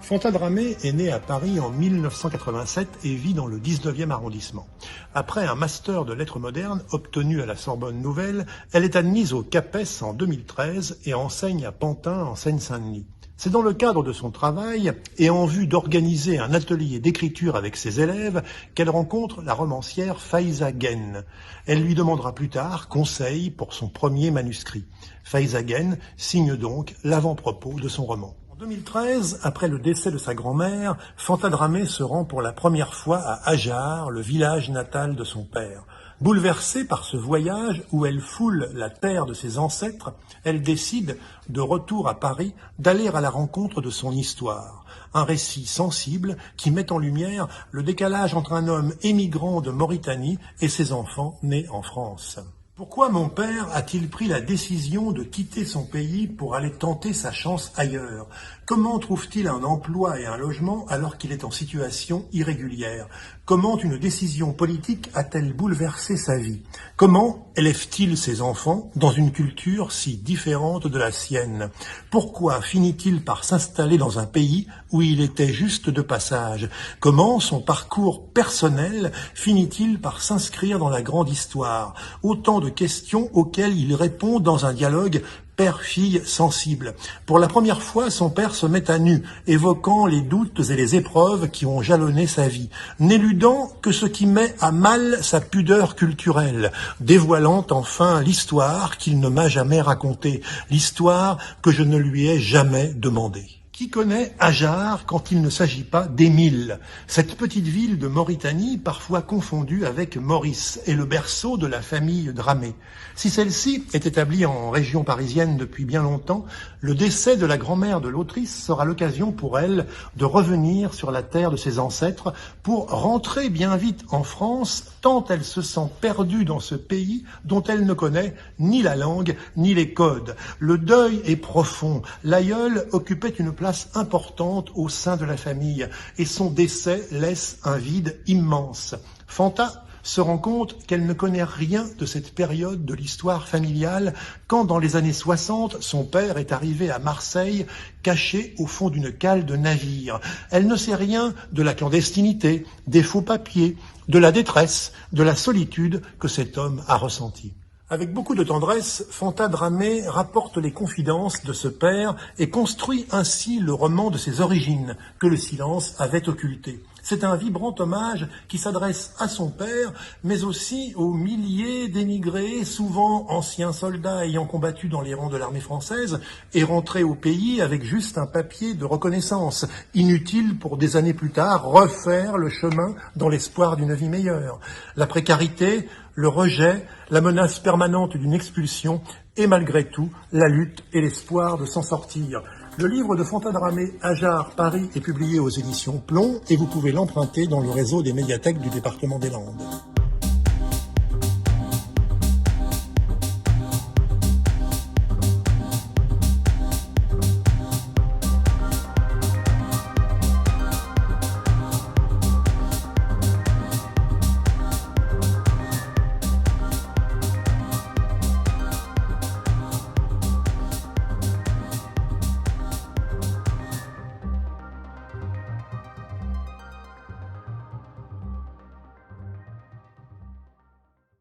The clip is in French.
Fanta Dramé est née à Paris en 1987 et vit dans le 19e arrondissement. Après un master de lettres modernes obtenu à la Sorbonne Nouvelle, elle est admise au CAPES en 2013 et enseigne à Pantin en Seine-Saint-Denis. C'est dans le cadre de son travail et en vue d'organiser un atelier d'écriture avec ses élèves qu'elle rencontre la romancière Faiza Guène. Elle lui demandera plus tard conseil pour son premier manuscrit. Faiza Guène signe donc l'avant-propos de son roman. En 2013, après le décès de sa grand-mère, Fanta Dramé se rend pour la première fois à Ajar, le village natal de son père. Bouleversée par ce voyage où elle foule la terre de ses ancêtres, elle décide, de retour à Paris, d'aller à la rencontre de son histoire. Un récit sensible qui met en lumière le décalage entre un homme émigrant de Mauritanie et ses enfants nés en France. Pourquoi mon père a-t-il pris la décision de quitter son pays pour aller tenter sa chance ailleurs? Comment trouve-t-il un emploi et un logement alors qu'il est en situation irrégulière? Comment une décision politique a-t-elle bouleversé sa vie? Comment élève-t-il ses enfants dans une culture si différente de la sienne? Pourquoi finit-il par s'installer dans un pays où il était juste de passage? Comment son parcours personnel finit-il par s'inscrire dans la grande histoire? Autant de questions auxquelles il répond dans un dialogue père-fille sensible. Pour la première fois, son père se met à nu, évoquant les doutes et les épreuves qui ont jalonné sa vie, n'éludant que ce qui met à mal sa pudeur culturelle, dévoilant enfin l'histoire qu'il ne m'a jamais racontée, l'histoire que je ne lui ai jamais demandée. Qui connaît Ajar quand il ne s'agit pas d'Émile, cette petite ville de Mauritanie parfois confondue avec Maurice et le berceau de la famille Dramé. Si celle-ci est établie en région parisienne depuis bien longtemps, le décès de la grand-mère de l'autrice sera l'occasion pour elle de revenir sur la terre de ses ancêtres pour rentrer bien vite en France tant elle se sent perdue dans ce pays dont elle ne connaît ni la langue ni les codes. Le deuil est profond, l'aïeul occupait une place importante au sein de la famille et son décès laisse un vide immense. Fanta se rend compte qu'elle ne connaît rien de cette période de l'histoire familiale quand, dans les années 60, son père est arrivé à Marseille, caché au fond d'une cale de navire. Elle ne sait rien de la clandestinité, des faux papiers, de la détresse, de la solitude que cet homme a ressentie. Avec beaucoup de tendresse, Fanta Dramé rapporte les confidences de ce père et construit ainsi le roman de ses origines, que le silence avait occulté. C'est un vibrant hommage qui s'adresse à son père, mais aussi aux milliers d'émigrés, souvent anciens soldats ayant combattu dans les rangs de l'armée française, et rentrés au pays avec juste un papier de reconnaissance, inutile pour des années plus tard refaire le chemin dans l'espoir d'une vie meilleure. La précarité, le rejet, la menace permanente d'une expulsion, et malgré tout, la lutte et l'espoir de s'en sortir. Le livre de Fanta Dramé, Ajar, Paris, est publié aux éditions Plomb et vous pouvez l'emprunter dans le réseau des médiathèques du département des Landes.